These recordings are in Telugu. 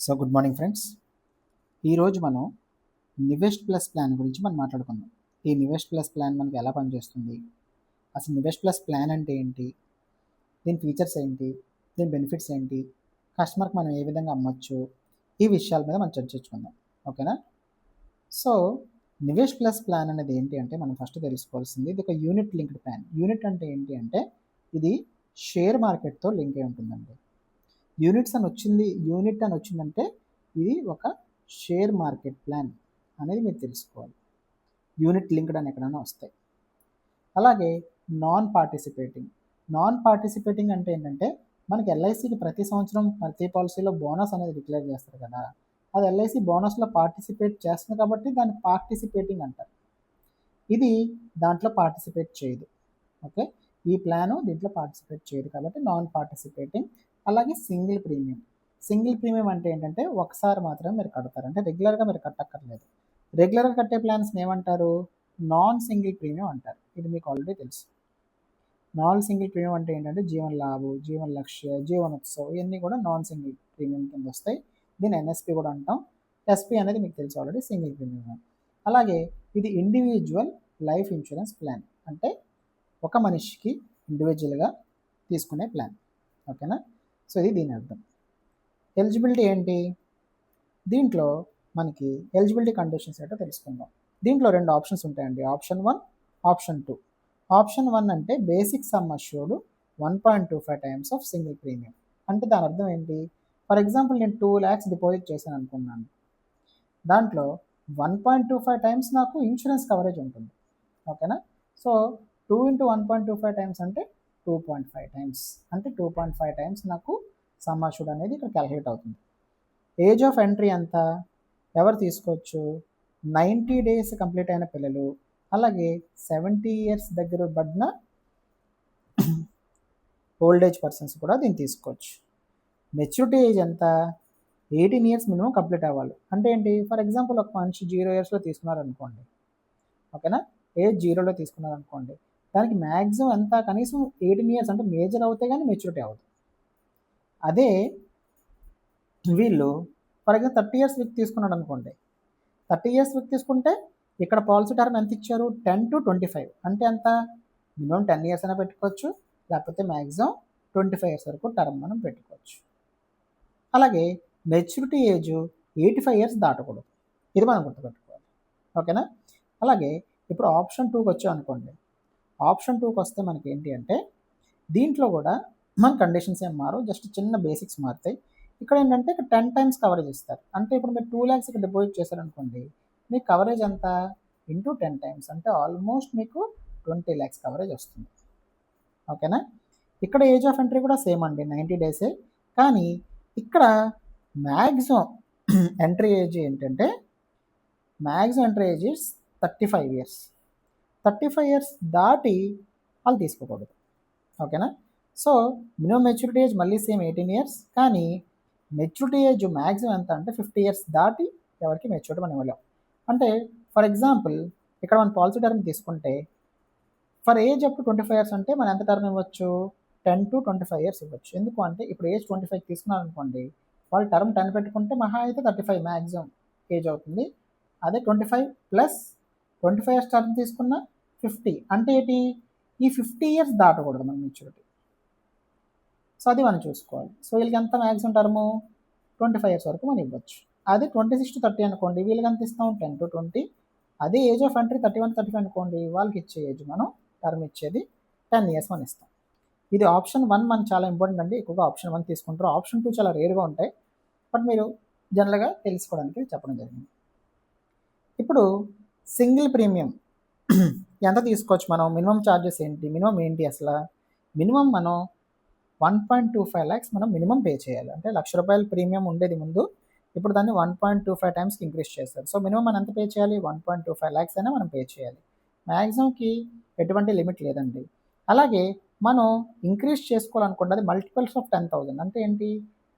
So good morning friends. ఈరోజు మనం నివెస్ట్ ప్లస్ ప్లాన్ గురించి మనం మాట్లాడుకుందాం. ఈ నివెస్ట్ ప్లస్ ప్లాన్ మనకి ఎలా పనిచేస్తుంది, అసలు నివెస్ట్ ప్లస్ ప్లాన్ అంటే ఏంటి, దీని ఫీచర్స్ ఏంటి, దీని బెనిఫిట్స్ ఏంటి, కస్టమర్కి మనం ఏ విధంగా అమ్మచ్చు, ఈ విషయాల మీద మనం చర్చించుకుందాం. ఓకేనా? సో నివెస్ట్ ప్లస్ ప్లాన్ అనేది ఏంటి అంటే మనం ఫస్ట్ తెలుసుకోవాల్సింది, ఇది ఒక యూనిట్ లింక్డ్ ప్లాన్. యూనిట్ అంటే ఏంటి అంటే ఇది షేర్ మార్కెట్తో లింక్ అయి ఉంటుందండి. యూనిట్ అని వచ్చిందంటే ఇది ఒక షేర్ మార్కెట్ ప్లాన్ అనేది మీరు తెలుసుకోవాలి. యూనిట్ లింక్డ్ అని ఎక్కడైనా వస్తాయి. అలాగే నాన్ పార్టిసిపేటింగ్ అంటే ఏంటంటే మనకి ఎల్ఐసికి ప్రతి సంవత్సరం ప్రతి పాలసీలో బోనస్ అనేది డిక్లేర్ చేస్తారు కదా, అది ఎల్ఐసి బోనస్లో పార్టిసిపేట్ చేస్తుంది కాబట్టి దాన్ని పార్టిసిపేటింగ్ అంటారు. ఇది దాంట్లో పార్టిసిపేట్ చేయదు. ఓకే, ఈ ప్లాను దీంట్లో పార్టిసిపేట్ చేయదు కాబట్టి నాన్ పార్టిసిపేటింగ్. అలాగే సింగిల్ ప్రీమియం అంటే ఏంటంటే ఒకసారి మాత్రమే మీరు కడతారు, అంటే రెగ్యులర్గా మీరు కట్టక్కర్లేదు. రెగ్యులర్గా కట్టే ప్లాన్స్ని ఏమంటారు? నాన్ సింగిల్ ప్రీమియం అంటారు. ఇది మీకు ఆల్రెడీ తెలుసు. నాన్ సింగిల్ ప్రీమియం అంటే ఏంటంటే జీవన్ లాభ్, జీవన్ లక్ష్య, జీవన్ ఉత్సవ్ ఇవన్నీ కూడా నాన్ సింగిల్ ప్రీమియం కింద వస్తాయి. దీన్ని ఎన్ఎస్పి కూడా అంటాం. ఎస్పి అనేది మీకు తెలుసు ఆల్రెడీ, సింగిల్ ప్రీమియం. అలాగే ఇది ఇండివిజువల్ లైఫ్ ఇన్సూరెన్స్ ప్లాన్, అంటే ఒక మనిషికి ఇండివిజువల్గా తీసుకునే ప్లాన్. ఓకేనా? సో ఇది దీని అర్థం. ఎలిజిబిలిటీ ఏంటి? దీంట్లో మనకి ఎలిజిబిలిటీ కండిషన్స్ ఏంటో తెలుసుకుందాం. దీంట్లో 2 ఆప్షన్స్ ఉంటాయండి, ఆప్షన్ 1, ఆప్షన్ 2. ఆప్షన్ 1 అంటే basic sum assured 1.25 times of single premium. అంటే దాని అర్థం ఏంటి? ఫర్ ఎగ్జాంపుల్ నేను 2 lakhs డిపాజిట్ చేశాను అనుకున్నాను, దాంట్లో 1.25 టైమ్స్ నాకు ఇన్సూరెన్స్ కవరేజ్ ఉంటుంది. ఓకేనా? సో 2 into 1.25 టైమ్స్ అంటే 2.5 టైమ్స్, అంటే 2.5 టైమ్స్ నాకు సమ్ అష్యూర్డ్ అనేది ఇక్కడ క్యాలిక్యులేట్ అవుతుంది. ఏజ్ ఆఫ్ ఎంట్రీ ఎంత, ఎవరు తీసుకోవచ్చు? 90 days కంప్లీట్ అయిన పిల్లలు, అలాగే 70 years దగ్గర పడిన ఓల్డ్ ఏజ్ పర్సన్స్ కూడా దీన్ని తీసుకోవచ్చు. మెచ్యూరిటీ ఏజ్ ఎంత? 18 years మినిమం కంప్లీట్ అవ్వాలి. అంటే ఏంటి? ఫర్ ఎగ్జాంపుల్ ఒక మనిషి 0 yearsలో తీసుకున్నారనుకోండి, ఓకేనా, ఏజ్ 0లో తీసుకున్నారనుకోండి, దానికి మ్యాక్సిమం ఎంత? కనీసం 18 years, అంటే మేజర్ అవుతే కానీ మెచ్యూరిటీ అవ్వదు. అదే వీళ్ళు ఫర్ ఎగ్జాంపుల్ 30 years వ్యక్తి తీసుకున్నాడు అనుకోండి, 30 years వ్యక్తి తీసుకుంటే ఇక్కడ పాలసీ టర్మ్ ఎంత ఇచ్చారు? 10 to 25, అంటే ఎంత? మినిమం 10 years అయినా పెట్టుకోవచ్చు, లేకపోతే మ్యాక్సిమం 25 years వరకు టర్మ్ మనం పెట్టుకోవచ్చు. అలాగే మెచ్యూరిటీ ఏజ్ 85 years దాటకూడదు, ఇది మనం గుర్తుపెట్టుకోవాలి. ఓకేనా? అలాగే ఇప్పుడు ఆప్షన్ 2కి వచ్చాం అనుకోండి. ఆప్షన్ 2కి వస్తే మనకి ఏంటి అంటే దీంట్లో కూడా మన కండిషన్స్ ఏం మారవు, జస్ట్ చిన్న బేసిక్స్ మారుతాయి. ఇక్కడ ఏంటంటే ఇక్కడ 10 times కవరేజ్ ఇస్తారు. అంటే ఇప్పుడు మీరు 2 lakhs ఇక్కడ డిపాజిట్ చేశారనుకోండి, మీకు కవరేజ్ ఎంత? ఇంటూ 10 times, అంటే ఆల్మోస్ట్ మీకు 20 lakhs కవరేజ్ వస్తుంది. ఓకేనా? ఇక్కడ ఏజ్ ఆఫ్ ఎంట్రీ కూడా సేమ్ అండి, 90 days. కానీ ఇక్కడ మ్యాక్సిమం ఎంట్రీ ఏజ్ ఏంటంటే maximum entry age is 35 years. 35 years దాటి వాళ్ళు తీసుకోకూడదు. ఓకేనా? సో మినిమం మెచ్యూరిటీ ఏజ్ మళ్ళీ సేమ్ 18 years, కానీ మెచ్యూరిటీ ఏజ్ మ్యాక్సిమం ఎంత అంటే 50 years దాటి ఎవరికి మెచ్యూరిటీ మనం ఇవ్వలేం. అంటే ఫర్ ఎగ్జాంపుల్ ఇక్కడ మన పాలసీ టర్మ్ తీసుకుంటే for age up to 25 years అంటే మనం ఎంత టర్మ్ ఇవ్వచ్చు? 10 to 25 years ఇవ్వచ్చు. ఎందుకు అంటే ఇప్పుడు ఏజ్ 25 తీసుకున్నారు అనుకోండి, వాళ్ళు టర్మ్ 10 పెట్టుకుంటే మహా అయితే 35 మ్యాక్సిమం ఏజ్ అవుతుంది. అదే 25 ప్లస్ 25 years టర్మ్ తీసుకున్న 50, అంటే ఏంటి? ఈ 50 years దాటకూడదు మన మెచ్యూరిటీ. సో అది మనం చూసుకోవాలి. సో వీళ్ళకి ఎంత మ్యాక్సిమం టర్ము? 25 years వరకు మనం ఇవ్వచ్చు. అదే 26 to 30 అనుకోండి, వీళ్ళకి ఎంత ఇస్తాం? 10 to 20. అదే ఏజ్ ఆఫ్ ఎంట్రీ 31 to 35 అనుకోండి, వాళ్ళకి ఇచ్చే ఏజ్ మనం టర్మ్ ఇచ్చేది 10 years మనం ఇస్తాం. ఇది ఆప్షన్ 1 మనకు చాలా ఇంపార్టెంట్ అండి, ఎక్కువగా ఆప్షన్ 1 తీసుకుంటారు. ఆప్షన్ 2 చాలా రేర్గా ఉంటాయి, బట్ మీరు జనరల్గా తెలుసుకోవడానికి చెప్పడం జరిగింది. ఇప్పుడు సింగిల్ ప్రీమియం ఎంత తీసుకోవచ్చు మనం? మినిమం ఛార్జెస్ ఏంటి, మినిమం ఏంటి అసలు? మినిమం మనం 1.25 lakhs మనం మినిమం పే చేయాలి. అంటే ₹1,00,000 ప్రీమియం ఉండేది ముందు, ఇప్పుడు దాన్ని 1.25 times ఇంక్రీజ్ చేస్తారు. సో మినిమం మనం ఎంత పే చేయాలి? 1.25 lakhs అయినా మనం పే చేయాలి. మ్యాక్సిమంకి ఎటువంటి లిమిట్ లేదండి. అలాగే మనం ఇంక్రీజ్ చేసుకోవాలనుకుంటే అది మల్టిపుల్స్ ఆఫ్ 10,000, అంటే ఏంటి?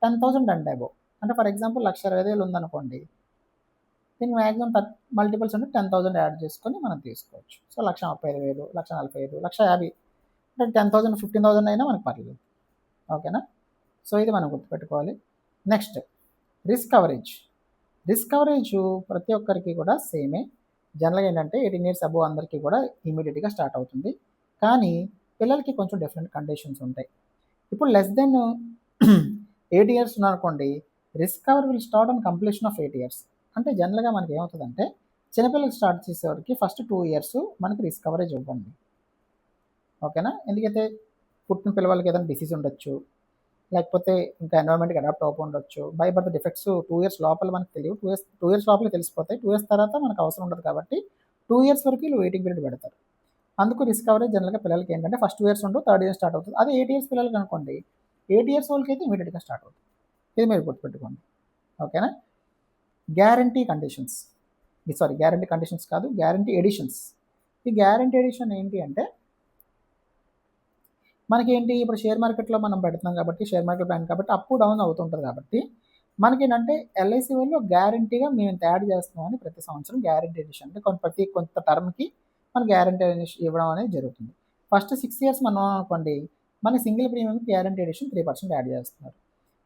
10,000 అండ్ అబోవ్. అంటే ఫర్ ఎగ్జాంపుల్ 1,20,000 ఉందనుకోండి, దీనికి మ్యాక్సిమం మల్టిపుల్స్ అంటే 10,000 యాడ్ చేసుకొని మనం తీసుకోవచ్చు. సో 1,35,000, 1,45,000, 1,50,000, అంటే 10,000, 15,000 అయినా మనకు పర్లేదు. ఓకేనా? సో ఇది మనం గుర్తుపెట్టుకోవాలి. నెక్స్ట్ రిస్క్ కవరేజ్ ప్రతి ఒక్కరికి కూడా సేమే. జనరల్గా ఏంటంటే 18 ఇయర్స్ అబోవ్ అందరికీ కూడా ఇమీడియట్గా స్టార్ట్ అవుతుంది. కానీ పిల్లలకి కొంచెం డిఫరెంట్ కండిషన్స్ ఉంటాయి. ఇప్పుడు లెస్ దెన్ 8 ఇయర్స్ ఉన్నారనుకోండి, risk cover will start on completion of 8 years. అంటే జనరల్గా మనకి ఏమవుతుందంటే చిన్నపిల్లలు స్టార్ట్ చేసేవారికి ఫస్ట్ 2 ఇయర్స్ మనకి రిస్క్ కవరేజ్ ఇవ్వండి. ఓకేనా? ఎందుకైతే పుట్టిన పిల్లలకి ఏదైనా డిసీజ్ ఉండొచ్చు, లేకపోతే ఇంకా ఎన్వైర్మెంట్కి అడాప్ట్ అవ్వకుండొచ్చు. బై బర్త్ డిఫెక్ట్స్ 2 ఇయర్స్ లోపల మనకు తెలియవు. 2 ఇయర్స్ లోపల తెలిసిపోతాయి. 2 ఇయర్స్ తర్వాత మనకు అవసరం ఉండదు కాబట్టి 2 ఇయర్స్ వరకు వీళ్ళు వెయిటింగ్ పీరియడ్ పెడతారు. అందుకు రిస్క్ కవరేజ్ జనరల్గా పిల్లలకి ఏంటంటే ఫస్ట్ 2 ఇయర్స్ ఉండవు, 3rd ఇయర్ స్టార్ట్ అవుతుంది. అదే 8 ఇయర్స్ పిల్లలకి అనుకోండి, 8 ఇయర్స్ వాళ్ళకి అయితే ఇమీడియట్గా స్టార్ట్ అవుతుంది. ఇది మీరు గుర్తుపెట్టుకోండి. ఓకేనా? గ్యారంటీ కండిషన్స్ కాదు, గ్యారంటీ ఎడిషన్స్. ఈ గ్యారంటీ ఎడిషన్ ఏంటి అంటే మనకేంటి, ఇప్పుడు షేర్ మార్కెట్లో మనం పెడుతున్నాం కాబట్టి, షేర్ మార్కెట్ ప్లాన్ కాబట్టి అప్ డౌన్ అవుతుంటుంది కాబట్టి మనకేంటంటే ఎల్ఐసి వాళ్ళు గ్యారంటీగా మేము ఇంత యాడ్ చేస్తున్నామని ప్రతి సంవత్సరం గ్యారంటీ ఎడిషన్ అంటే కొంత టర్మ్కి మన గ్యారంటీ ఇవ్వడం అనేది జరుగుతుంది. ఫస్ట్ 6 ఇయర్స్ మనం అనుకోండి, మన సింగిల్ ప్రీమియంకి గ్యారంటీ ఎడిషన్ 3% యాడ్ చేస్తున్నారు.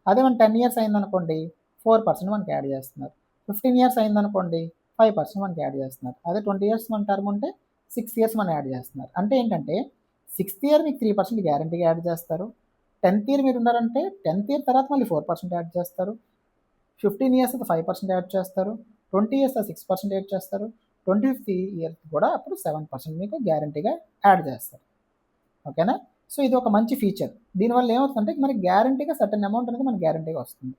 అదే మన 10 ఇయర్స్ అయిందనుకోండి 4% మనకి యాడ్ చేస్తున్నారు. 15 ఇయర్స్ అయిందనుకోండి 5% మనకి యాడ్ చేస్తున్నారు. అదే 20 ఇయర్స్ మన టర్మ్ ఉంటే 6 ఇయర్స్ మనం యాడ్ చేస్తున్నారు. అంటే ఏంటంటే 6th ఇయర్ మీకు 3% గ్యారంటీగా యాడ్ చేస్తారు. 10th ఇయర్ మీరు ఉన్నారంటే 10th ఇయర్ తర్వాత మళ్ళీ 4% యాడ్ చేస్తారు. 15 ఇయర్స్ అయితే 5% యాడ్ చేస్తారు. 20 ఇయర్స్ 6% యాడ్ చేస్తారు. 25th ఇయర్ కూడా అప్పుడు 7% మీకు గ్యారంటీగా యాడ్ చేస్తారు. ఓకేనా? సో ఇది ఒక మంచి ఫీచర్. దీనివల్ల ఏమవుతుందంటే మనకి గ్యారంటీగా సర్టన్ అమౌంట్ అనేది మనకి గ్యారంటీగా వస్తుంది.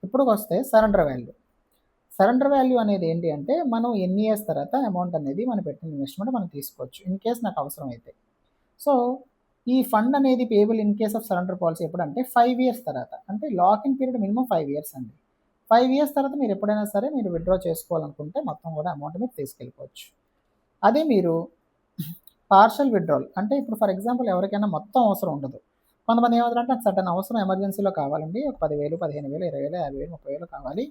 ఇప్పుడు వస్తే సరెండర్ వాల్యూ అనేది ఏంటి అంటే మనం ఎన్ని ఇయర్స్ తర్వాత అమౌంట్ అనేది మనం పెట్టిన ఇన్వెస్ట్మెంట్ మనం తీసుకోవచ్చు ఇన్ కేస్ నాకు అవసరం అయితే. సో ఈ ఫండ్ అనేది payable in case of surrender policy ఎప్పుడంటే 5 ఇయర్స్ తర్వాత, అంటే lock in period minimum 5 years అండి. 5 ఇయర్స్ తర్వాత మీరు ఎప్పుడైనా సరే మీరు విత్డ్రా చేసుకోవాలనుకుంటే మొత్తం కూడా అమౌంట్ మీరు తీసుకెళ్ళిపోవచ్చు. అదే మీరు పార్షల్ విత్డ్రాల్ అంటే ఇప్పుడు ఫర్ ఎగ్జాంపుల్ ఎవరికైనా మొత్తం అవసరం ఉండదు. కొంతమంది ఏమవుతారంటే నాకు సడన్ అవసరం ఎమర్జెన్సీలో కావాలండి, ఒక 10,000, 15,000, 20,000, 50,000, 30,000 కావాలి,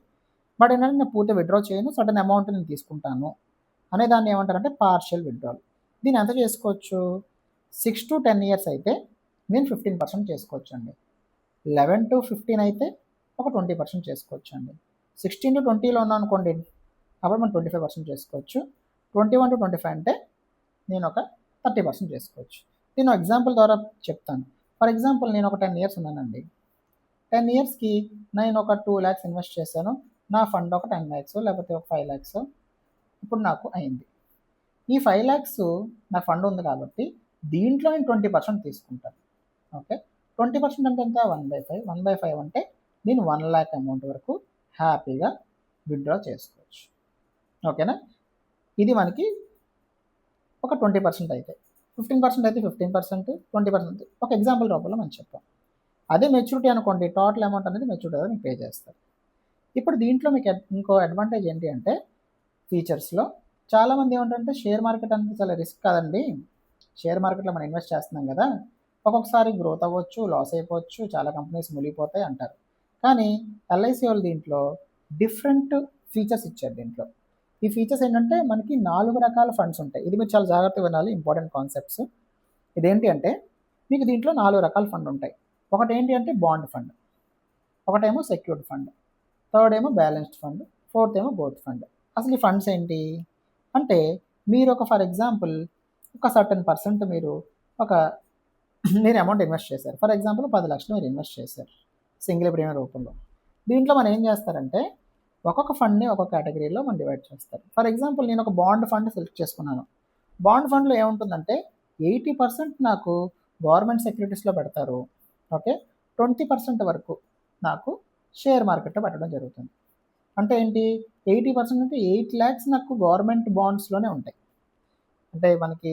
బట్ ఏంటంటే నేను పూర్తి విత్డ్రా చేయను, సడన్ అమౌంట్ నేను తీసుకుంటాను అనే దాన్ని ఏమంటారంటే పార్షియల్ విత్డ్రాల్. దీన్ని ఎంత చేసుకోవచ్చు? 6 to 10 ఇయర్స్ అయితే నేను 15% చేసుకోవచ్చు అండి. 11 to 15 అయితే ఒక 20% చేసుకోవచ్చు అండి. 16 to 20లో ఉన్నాను అనుకోండి, అప్పుడు మనం 25% చేసుకోవచ్చు. 21 to 25 అంటే నేను ఒక 30% చేసుకోవచ్చు. నేను ఎగ్జాంపుల్ ద్వారా చెప్తాను. ఫర్ ఎగ్జాంపుల్ నేను ఒక 10 ఇయర్స్ ఉన్నానండి. 10 ఇయర్స్కి నేను ఒక 2 lakhs ఇన్వెస్ట్ చేశాను. నా ఫండ్ ఒక 10 lakhs లేకపోతే ఒక 5 lakhs ఇప్పుడు నాకు అయింది. ఈ 5 lakhs నా ఫండ్ ఉంది కాబట్టి దీంట్లో నేను 20% తీసుకుంటాను. ఓకే, 20% అంటే ఎంత? 1/5. 1/5 అంటే నేను 1 lakh అమౌంట్ వరకు హ్యాపీగా విత్డ్రా చేసుకోవచ్చు. ఓకేనా? ఇది మనకి ఒక 20% అయితే, 15% అయితే 15%, 20% ఒక ఎగ్జాంపుల్ రూపంలో మనం చెప్పాం. అదే మెచ్యూరిటీ అనుకోండి, టోటల్ అమౌంట్ అనేది మెచ్యూరిటీ మీకు పే చేస్తారు. ఇప్పుడు దీంట్లో మీకు ఇంకో అడ్వాంటేజ్ ఏంటి అంటే ఫీచర్స్లో చాలామంది ఏమంటారంటే షేర్ మార్కెట్ అనేది చాలా రిస్క్ కదండి, షేర్ మార్కెట్లో మనం ఇన్వెస్ట్ చేస్తున్నాం కదా, ఒక్కొక్కసారి గ్రోత్ అవ్వచ్చు, లాస్ అయిపోవచ్చు, చాలా కంపెనీస్ మునిగిపోతాయి అంటారు. కానీ ఎల్ఐసి వాళ్ళు దీంట్లో డిఫరెంట్ ఫీచర్స్ ఇచ్చారు. దీంట్లో ఈ ఫీచర్స్ ఏంటంటే మనకి 4 రకాల ఫండ్స్ ఉంటాయి. ఇది మీరు చాలా జాగ్రత్తగా వినాలి, ఇంపార్టెంట్ కాన్సెప్ట్స్. ఇదేంటి అంటే మీకు దీంట్లో 4 రకాల ఫండ్ ఉంటాయి. ఒకటి ఏంటి అంటే బాండ్ ఫండ్, ఒకటేమో సెక్యూర్డ్ ఫండ్, థర్డ్ ఏమో బ్యాలెన్స్డ్ ఫండ్, ఫోర్త్ ఏమో బోత్ ఫండ్. అసలు ఈ ఫండ్స్ ఏంటి అంటే మీరు ఒక ఫర్ ఎగ్జాంపుల్ ఒక సర్టన్ పర్సెంట్ మీరు అమౌంట్ ఇన్వెస్ట్ చేశారు. ఫర్ ఎగ్జాంపుల్ 10 లక్షలు మీరు ఇన్వెస్ట్ చేశారు సింగిల్ ప్రీమియం రూపంలో. దీంట్లో మనం ఏం చేస్తారంటే ఒక్కొక్క ఫండ్ని ఒక్కొక్క కేటగిరీలో మనం డివైడ్ చేస్తారు. ఫర్ ఎగ్జాంపుల్ నేను ఒక బాండ్ ఫండ్ సెలెక్ట్ చేసుకున్నాను. బాండ్ ఫండ్లో ఏముంటుందంటే 80% నాకు గవర్నమెంట్ సెక్యూరిటీస్లో పెడతారు. ఓకే, 20% వరకు నాకు షేర్ మార్కెట్లో పెట్టడం జరుగుతుంది. అంటే ఏంటి, 80% అంటే 8 lakhs నాకు గవర్నమెంట్ బాండ్స్లోనే ఉంటాయి. అంటే మనకి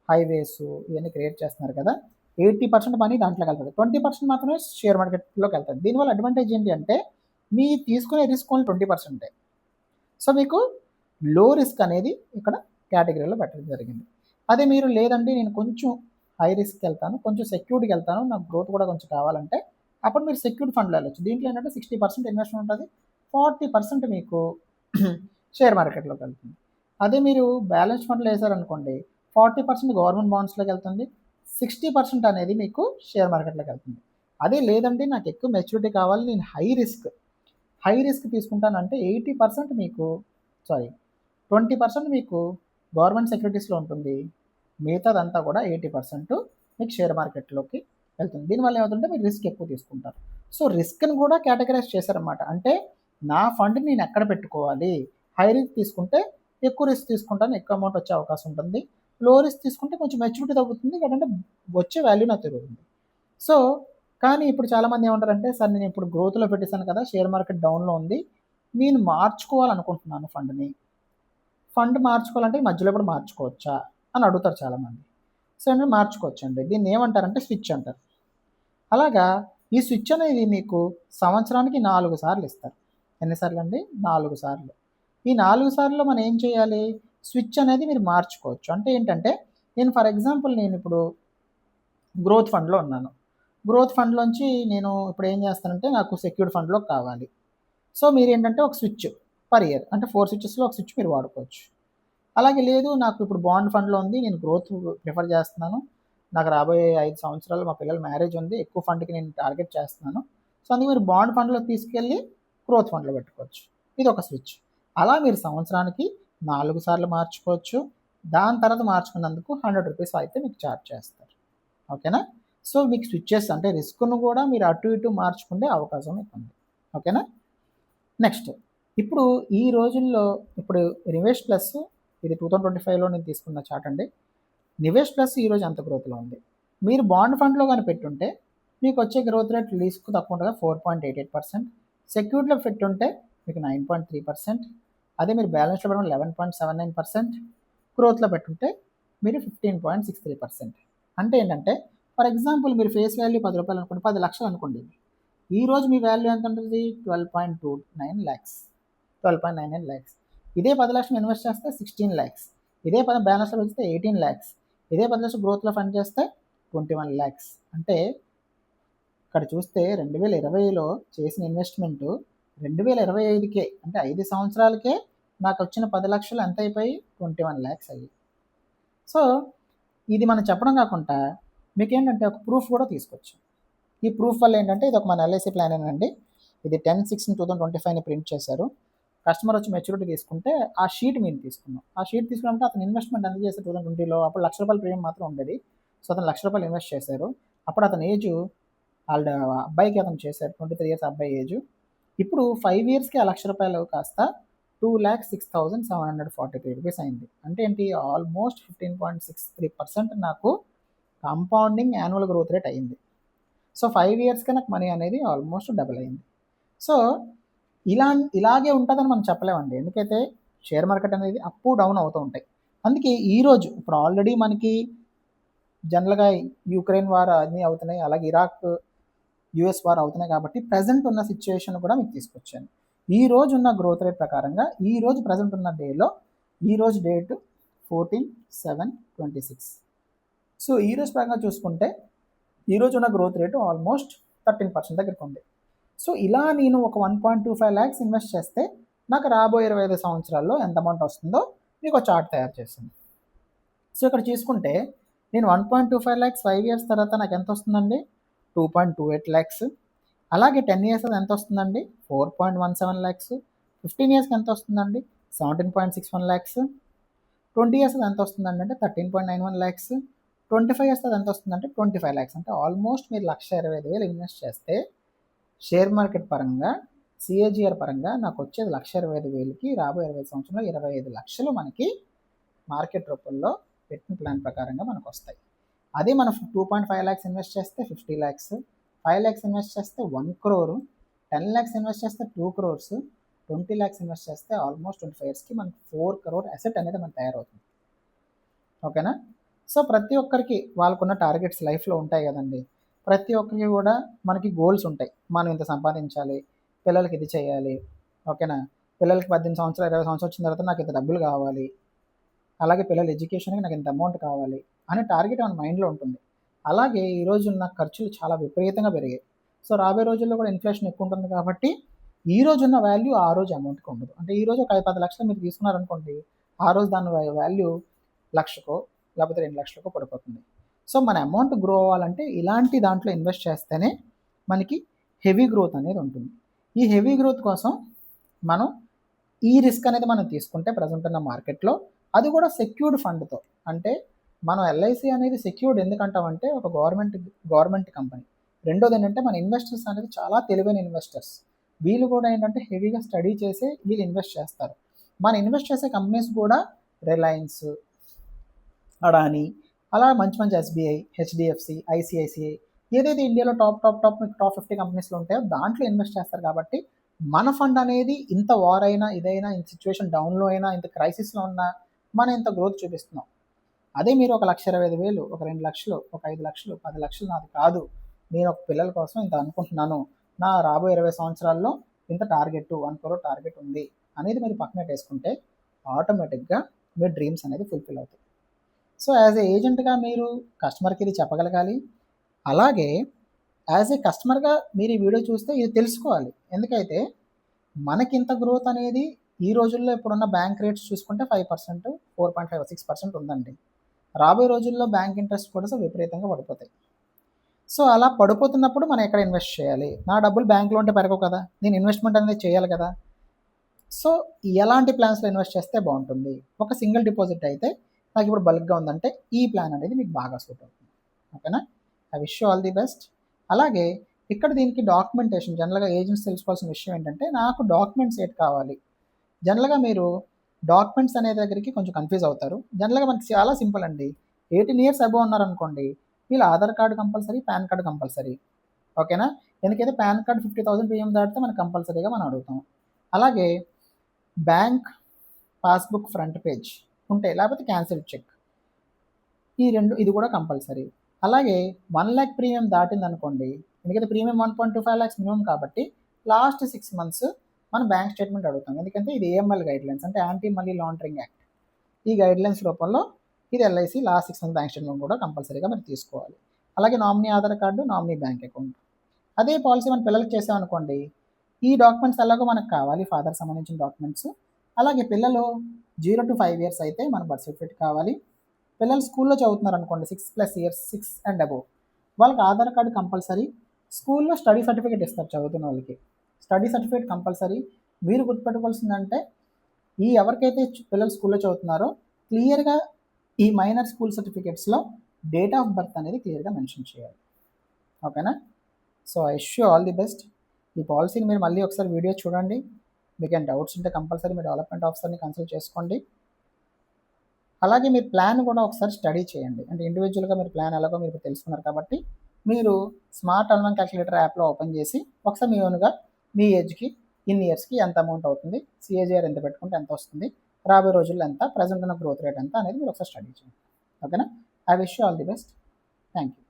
హైవేస్ ఇవన్నీ క్రియేట్ చేస్తున్నారు కదా, 80% మనీ దాంట్లోకి వెళ్తుంది, 20% మాత్రమే షేర్ మార్కెట్లోకి వెళ్తుంది. దీనివల్ల అడ్వాంటేజ్ ఏంటి అంటే మీ తీసుకునే రిస్క్ ఓన్లీ 20%. సో మీకు లో రిస్క్ అనేది ఇక్కడ కేటగిరీలో పెట్టడం జరిగింది. అదే మీరు లేదండి నేను కొంచెం హై రిస్క్కి వెళ్తాను, కొంచెం సెక్యూర్డ్కి వెళ్తాను, నాకు గ్రోత్ కూడా కొంచెం కావాలంటే అప్పుడు మీరు సెక్యూర్డ్ ఫండ్లో వెళ్ళచ్చు. దీంట్లో ఏంటంటే 60% ఇన్వెస్ట్మెంట్ ఉంటుంది, 40% మీకు షేర్ మార్కెట్లోకి వెళ్తుంది. అదే మీరు బ్యాలెన్స్ ఫండ్లో వేసారనుకోండి 40% గవర్నమెంట్ బాండ్స్లోకి వెళ్తుంది, 60% అనేది మీకు షేర్ మార్కెట్లోకి వెళ్తుంది. అదే లేదంటే నాకు ఎక్కువ మెచ్యూరిటీ కావాలి, నేను హై రిస్క్ హై రిస్క్ తీసుకుంటానంటే 80% మీకు 20% మీకు గవర్నమెంట్ సెక్యూరిటీస్లో ఉంటుంది, మిగతాదంతా కూడా 80% మీకు షేర్ మార్కెట్లోకి వెళ్తుంది. దీనివల్ల ఏమవుతుంటే మీరు రిస్క్ ఎక్కువ తీసుకుంటారు. సో రిస్క్ని కూడా కేటగరైజ్ చేశారన్నమాట. అంటే నా ఫండ్ నేను ఎక్కడ పెట్టుకోవాలి, హై రిస్క్ తీసుకుంటే ఎక్కువ రిస్క్ తీసుకుంటాను, ఎక్కువ అమౌంట్ వచ్చే అవకాశం ఉంటుంది. లో రిస్క్ తీసుకుంటే కొంచెం మెచ్యూరిటీ తగ్గుతుంది, ఎందుకంటే వచ్చే వాల్యూ నాకు పెరుగుతుంది. సో కానీ ఇప్పుడు చాలామంది ఏమంటారంటే, సార్ నేను ఇప్పుడు గ్రోత్లో పెట్టేశాను కదా, షేర్ మార్కెట్ డౌన్లో ఉంది, నేను మార్చుకోవాలనుకుంటున్నాను ఫండ్ మార్చుకోవాలంటే మధ్యలో కూడా మార్చుకోవచ్చా అని అడుగుతారు చాలామంది. సో అంటే మార్చుకోవచ్చండి. దీన్ని ఏమంటారంటే స్విచ్ అంటారు. అలాగా ఈ స్విచ్ అనేది మీకు సంవత్సరానికి 4 సార్లు ఇస్తారు. ఎన్నిసార్లు అండి? 4 సార్లు. ఈ 4 సార్లు మనం ఏం చేయాలి? స్విచ్ అనేది మీరు మార్చుకోవచ్చు. అంటే ఏంటంటే నేను ఫర్ ఎగ్జాంపుల్ నేను ఇప్పుడు గ్రోత్ ఫండ్లో ఉన్నాను. గ్రోత్ ఫండ్లోంచి నేను ఇప్పుడు ఏం చేస్తానంటే నాకు సెక్యూర్డ్ ఫండ్లో కావాలి. సో మీరు ఏంటంటే ఒక స్విచ్ పర్ ఇయర్ అంటే 4 స్విచ్చెస్లో ఒక స్విచ్ మీరు వాడుకోవచ్చు. అలాగే లేదు నాకు ఇప్పుడు బాండ్ ఫండ్లో ఉంది, నేను గ్రోత్ ప్రిఫర్ చేస్తున్నాను, నాకు రాబోయే 5 సంవత్సరాలు మా పిల్లల మ్యారేజ్ ఉంది, ఎక్కువ ఫండ్కి నేను టార్గెట్ చేస్తున్నాను, సో అందుకే మీరు బాండ్ ఫండ్లో తీసుకెళ్ళి గ్రోత్ ఫండ్లో పెట్టుకోవచ్చు. ఇది ఒక స్విచ్. అలా మీరు సంవత్సరానికి 4 సార్లు మార్చుకోవచ్చు. దాని తర్వాత మార్చుకున్నందుకు 100 రూపీస్ అయితే మీకు ఛార్జ్ చేస్తారు. ఓకేనా? సో మీకు స్విచ్చెస్ అంటే రిస్క్ను కూడా మీరు అటు ఇటు మార్చుకునే అవకాశం మీకు ఉంది. ఓకేనా? నెక్స్ట్ ఇప్పుడు ఈ రోజుల్లో ఇప్పుడు నివేష్ ప్లస్ ఇది 2025లో నేను తీసుకున్న చార్ట్ అండి. నివేష్ ప్లస్ ఈరోజు అంత గ్రోత్లో ఉంది. మీరు బాండ్ ఫండ్లో కానీ పెట్టుంటే మీకు వచ్చే గ్రోత్ రేట్ లీస్కు తక్కువ ఉండగా 4.88%, సెక్యూరిటీలో పెట్టుంటే మీకు 9.3%, అదే మీరు బ్యాలెన్స్లో పెట్టడం 11.79%, గ్రోత్లో పెట్టుంటే మీరు 15.63%. అంటే ఏంటంటే ఫర్ ఎగ్జాంపుల్ మీరు ఫేస్ వాల్యూ 10 రూపాయలు అనుకోండి, 10 లక్షలు అనుకోండి. ఈరోజు మీ వాల్యూ ఎంత ఉంటుంది? 12.99 ల్యాక్స్. ఇదే 10 లక్షలు ఇన్వెస్ట్ చేస్తే 16 ల్యాక్స్. ఇదే 10 బ్యాలెన్స్లో పెంచితే 18 ల్యాక్స్. ఇదే 10 లక్షలు గ్రోత్లో ఫండ్ చేస్తే 21 ల్యాక్స్. అంటే ఇక్కడ చూస్తే 2020లో చేసిన ఇన్వెస్ట్మెంటు 2025కే అంటే 5 సంవత్సరాలకే నాకు వచ్చిన 10 లక్షలు ఎంత అయిపోయి 21 ల్యాక్స్ అయ్యి. సో ఇది మనం చెప్పడం కాకుండా మీకేంటంటే ఒక ప్రూఫ్ కూడా తీసుకొచ్చు. ఈ ప్రూఫ్ వల్ల ఏంటంటే ఇది ఒక మన ఎల్ఐసి ప్లాన్ అండి. ఇది 10/6/2025ని ప్రింట్ చేశారు. కస్టమర్ వచ్చి మెచ్యూరిటీ తీసుకుంటే ఆ షీట్ మేము తీసుకున్నాం. ఆ షీట్ తీసుకున్నప్పుడు అతను ఇన్వెస్ట్మెంట్ ఎంత చేశారు 2020లో, అప్పుడు ₹1,00,000 ప్రీమియం మాత్రం ఉండేది. సో అతను ₹1,00,000 ఇన్వెస్ట్ చేశారు. అప్పుడు అతని ఏజ్ వాళ్ళ అబ్బాయికి అతను చేశారు, 23 ఇయర్స్ అబ్బాయి ఏజ్. ఇప్పుడు 5 ఇయర్స్కి ఆ ₹1,00,000 కాస్త 2,06,743 రూపీస్ అయింది. అంటే ఏంటి? ఆల్మోస్ట్ 15.63% నాకు కాంపౌండింగ్ యాన్యువల్ గ్రోత్ రేట్ అయింది. సో 5 ఇయర్స్కి నాకు మనీ అనేది ఆల్మోస్ట్ డబుల్ అయింది. సో ఇలాగే ఉంటుందని మనం చెప్పలేమండి. ఎందుకైతే షేర్ మార్కెట్ అనేది అప్ డౌన్ అవుతూ ఉంటాయి. అందుకే ఈరోజు ఇప్పుడు ఆల్రెడీ మనకి జనరల్గా యుక్రెయిన్ వార్ అన్నీ అవుతున్నాయి, అలాగే ఇరాక్ యుఎస్ వార్ అవుతున్నాయి. కాబట్టి ప్రజెంట్ ఉన్న సిచ్యువేషన్ కూడా మీకు తీసుకొచ్చాను. ఈ రోజు ఉన్న గ్రోత్ రేట్ ప్రకారంగా ఈ రోజు ప్రజెంట్ ఉన్న డేలో ఈరోజు డేట్ 14/7/26. సో ఈరోజు ప్రకారంగా చూసుకుంటే ఈరోజు ఉన్న గ్రోత్ రేటు ఆల్మోస్ట్ 13% దగ్గరికి ఉంది. సో ఇలా నేను ఒక 1.25 ల్యాక్స్ ఇన్వెస్ట్ చేస్తే నాకు రాబోయే 25 సంవత్సరాల్లో ఎంత అమౌంట్ వస్తుందో మీకు ఒక చార్ట్ తయారు చేస్తుంది. సో ఇక్కడ చూసుకుంటే నేను 1.25 ల్యాక్స్ 5 ఇయర్స్ తర్వాత నాకు ఎంత వస్తుందండి? 2.28 ల్యాక్స్. అలాగే 10 ఇయర్స్ ఎంత వస్తుందండి? 4.17 ల్యాక్స్. 15 ఇయర్స్కి ఎంత వస్తుందండి? 17.61 ల్యాక్స్. 20 ఇయర్స్ ఎంత వస్తుందండి అంటే 13.91 ల్యాక్స్. 25 ఇయర్స్ ఎంత వస్తుందంటే 25 ల్యాక్స్. అంటే ఆల్మోస్ట్ మీరు 1,25,000 ఇన్వెస్ట్ చేస్తే షేర్ మార్కెట్ పరంగా సిఏజిఆర్ పరంగా నాకు వచ్చేది 1,25,000కి రాబోయే 25 సంవత్సరంలో 25 లక్షలు మనకి మార్కెట్ రూపంలో పెట్టిన ప్లాన్ ప్రకారంగా మనకు వస్తాయి. అదే మనం 2.5 ల్యాక్స్ ఇన్వెస్ట్ చేస్తే 50 ల్యాక్స్, 5 ల్యాక్స్ ఇన్వెస్ట్ చేస్తే 1 crore, 10 ల్యాక్స్ ఇన్వెస్ట్ చేస్తే 2 crores, 20 ల్యాక్స్ ఇన్వెస్ట్ చేస్తే ఆల్మోస్ట్ 25 ఇయర్స్కి మనకి 4 crore అసెట్ అనేది మనకు తయారవుతుంది. ఓకేనా? సో ప్రతి ఒక్కరికి వాళ్ళకున్న టార్గెట్స్ లైఫ్లో ఉంటాయి కదండి. ప్రతి ఒక్కరికి కూడా మనకి గోల్స్ ఉంటాయి. మనం ఇంత సంపాదించాలి, పిల్లలకి ఇది చేయాలి, ఓకేనా, పిల్లలకి 18 సంవత్సరాలు 20 సంవత్సరాలు వచ్చిన తర్వాత నాకు ఇంత డబ్బులు కావాలి, అలాగే పిల్లల ఎడ్యుకేషన్కి నాకు ఇంత అమౌంట్ కావాలి అనే టార్గెట్ మన మైండ్లో ఉంటుంది. అలాగే ఈరోజు ఉన్న ఖర్చులు చాలా విపరీతంగా పెరిగాయి. సో రాబోయే రోజుల్లో కూడా ఇన్ఫ్లేషన్ ఎక్కువ ఉంటుంది కాబట్టి ఈ రోజు ఉన్న వాల్యూ ఆ రోజు అమౌంట్కి ఉండదు. అంటే ఈరోజు ఒక 10 లక్షలు మీరు తీసుకున్నారనుకోండి, ఆ రోజు దాని వాల్యూ 1,00,000కో లేకపోతే 2 లక్షలకో పడిపోతుంది. సో మన అమౌంట్ గ్రో అవ్వాలంటే ఇలాంటి దాంట్లో ఇన్వెస్ట్ చేస్తేనే మనకి హెవీ గ్రోత్ అనేది ఉంటుంది. ఈ హెవీ గ్రోత్ కోసం మనం ఈ రిస్క్ అనేది మనం తీసుకుంటే ప్రజెంట్ ఉన్న మార్కెట్లో, అది కూడా సెక్యూర్డ్ ఫండ్తో. అంటే మనం ఎల్ఐసి అనేది సెక్యూర్డ్ ఎందుకంటామంటే ఒక గవర్నమెంట్ కంపెనీ. రెండోది ఏంటంటే మన ఇన్వెస్టర్స్ అనేది చాలా తెలివైన ఇన్వెస్టర్స్. వీళ్ళు కూడా ఏంటంటే హెవీగా స్టడీ చేసి వీళ్ళు ఇన్వెస్ట్ చేస్తారు. మన ఇన్వెస్ట్ చేసే కంపెనీస్ కూడా రిలయన్స్, అడానీ, అలా మంచి మంచి ఎస్బీఐ, హెచ్డిఎఫ్సి, ఐసిఐసిఐ, ఏదైతే ఇండియాలో టాప్ 50 కంపెనీస్లో ఉంటాయో దాంట్లో ఇన్వెస్ట్ చేస్తారు. కాబట్టి మన ఫండ్ అనేది ఇంత వార్ అయినా, ఇదైనా, ఇంత సిచ్యువేషన్ డౌన్లో అయినా, ఇంత క్రైసిస్లో ఉన్నా మనం ఇంత గ్రోత్ చూపిస్తున్నాం. అదే మీరు ఒక 1,25,000, ఒక 2 లక్షలు, ఒక 5 లక్షలు, 10 లక్షలు నాది కాదు, నేను ఒక పిల్లల కోసం ఇంత అనుకుంటున్నాను, నా రాబోయే 20 సంవత్సరాల్లో ఇంత టార్గెట్ 1 crore టార్గెట్ ఉంది అనేది మీరు పక్కన వేసుకుంటే ఆటోమేటిక్గా మీ డ్రీమ్స్ అనేది ఫుల్ఫిల్ అవుతాయి. సో యాజ్ ఏ ఏజెంట్గా మీరు కస్టమర్కి ఇది చెప్పగలగాలి. అలాగే యాజ్ ఏ కస్టమర్గా మీరు ఈ వీడియో చూస్తే ఇది తెలుసుకోవాలి. ఎందుకైతే మనకి ఇంత గ్రోత్ అనేది ఈ రోజుల్లో ఇప్పుడున్న బ్యాంక్ రేట్స్ చూసుకుంటే 5%, 4.5, 6% ఉందండి. రాబోయే రోజుల్లో బ్యాంక్ ఇంట్రెస్ట్ కూడా విపరీతంగా పడిపోతాయి. సో అలా పడిపోతున్నప్పుడు మనం ఎక్కడ ఇన్వెస్ట్ చేయాలి? నా డబ్బులు బ్యాంక్లో ఉంటే పెరగవు కదా, నేను ఇన్వెస్ట్మెంట్ అనేది చేయాలి కదా. సో ఎలాంటి ప్లాన్స్లో ఇన్వెస్ట్ చేస్తే బాగుంటుంది? ఒక సింగిల్ డిపాజిట్ అయితే నాకు ఇప్పుడు బల్క్గా ఉందంటే ఈ ప్లాన్ అనేది మీకు బాగా సూట్ అవుతుంది. ఓకేనా? I wish you all the best. అలాగే ఇక్కడ దీనికి డాక్యుమెంటేషన్, జనరల్గా ఏజెంట్స్ తెలుసుకోవాల్సిన విషయం ఏంటంటే నాకు డాక్యుమెంట్స్ ఏది కావాలి. జనరల్గా మీరు డాక్యుమెంట్స్ అనే దగ్గరికి కొంచెం కన్ఫ్యూజ్ అవుతారు. జనరల్గా మనకి చాలా సింపుల్ అండి. 18 years అబోవ్ ఉన్నారనుకోండి, వీళ్ళు Aadhaar card compulsory, pan card compulsory. ఓకేనా? ఎందుకైతే పాన్ కార్డు 50,000 ప్రీమియం దాటితే మనకు కంపల్సరీగా మనం అడుగుతాం. అలాగే బ్యాంక్ పాస్బుక్ ఫ్రంట్ పేజ్ ఉంటే, లేకపోతే క్యాన్సిల్ చెక్, ఈ రెండు, ఇది కూడా కంపల్సరీ. అలాగే 1 lakh ప్రీమియం దాటింది అనుకోండి, ఎందుకంటే ప్రీమియం 1.25 lakhs మినిమం కాబట్టి లాస్ట్ 6 months మనం బ్యాంక్ స్టేట్మెంట్ అడుగుతాం. ఎందుకంటే ఇది ఏఎంఎల్ గైడ్లైన్స్, అంటే యాంటీ మనీ లాండరింగ్ యాక్ట్. ఈ గైడ్లైన్స్ రూపంలో ఇది LIC last 6 months bank statement కూడా కంపల్సరీగా మీరు తీసుకోవాలి. అలాగే nominee Aadhaar card, nominee bank account. అదే పాలసీ మన పిల్లలకి చేసామనుకోండి, ఈ డాక్యుమెంట్స్ ఎలాగో మనకు కావాలి, ఫాదర్ సంబంధించిన డాక్యుమెంట్స్. అలాగే పిల్లలు 0 to 5 years అయితే మన బర్త్ సర్టిఫికేట్ కావాలి. పిల్లలు స్కూల్లో చదువుతున్నారు అనుకోండి, 6+ years, 6 and above, వాళ్ళకి ఆధార్ కార్డు కంపల్సరీ. స్కూల్లో స్టడీ సర్టిఫికేట్ ఇస్తారు చదువుతున్న వాళ్ళకి, స్టడీ సర్టిఫికేట్ కంపల్సరీ. మీరు గుర్తుపెట్టుకోవాల్సిందంటే ఈ ఎవరికైతే పిల్లలు స్కూల్లో చదువుతున్నారో క్లియర్గా ఈ మైనర్ స్కూల్ సర్టిఫికేట్స్లో డేట్ ఆఫ్ బర్త్ అనేది క్లియర్గా మెన్షన్ చేయాలి. ఓకేనా? So I wish you all the best. ఈ పాలసీని మీరు మళ్ళీ ఒకసారి వీడియో చూడండి. మీకు ఏమైనా డౌట్స్ ఉంటే కంపల్సరీ మీ డెవలప్మెంట్ ఆఫీసర్ని కన్సల్ట్ చేసుకోండి. అలాగే మీరు ప్లాన్ కూడా ఒకసారి స్టడీ చేయండి. అంటే ఇండివిజువల్గా మీరు ప్లాన్ ఎలాగో మీరు తెలుసుకున్నారు కాబట్టి మీరు స్మార్ట్ అల్మాన్ క్యాలిక్యులేటర్ యాప్లో ఓపెన్ చేసి ఒకసారి మీ ఓన్గా మీ ఏజ్కి, ఇన్ని ఇయర్స్కి ఎంత అమౌంట్ అవుతుంది, సిఏజీఆర్ ఎంత పెట్టుకుంటే ఎంత వస్తుంది, రాబోయే రోజుల్లో ఎంత, ప్రజెంట్ ఉన్న గ్రోత్ రేట్ ఎంత అనేది మీరు ఒకసారి స్టడీ చేయండి. ఓకేనా? I wish you all the best. Thank you.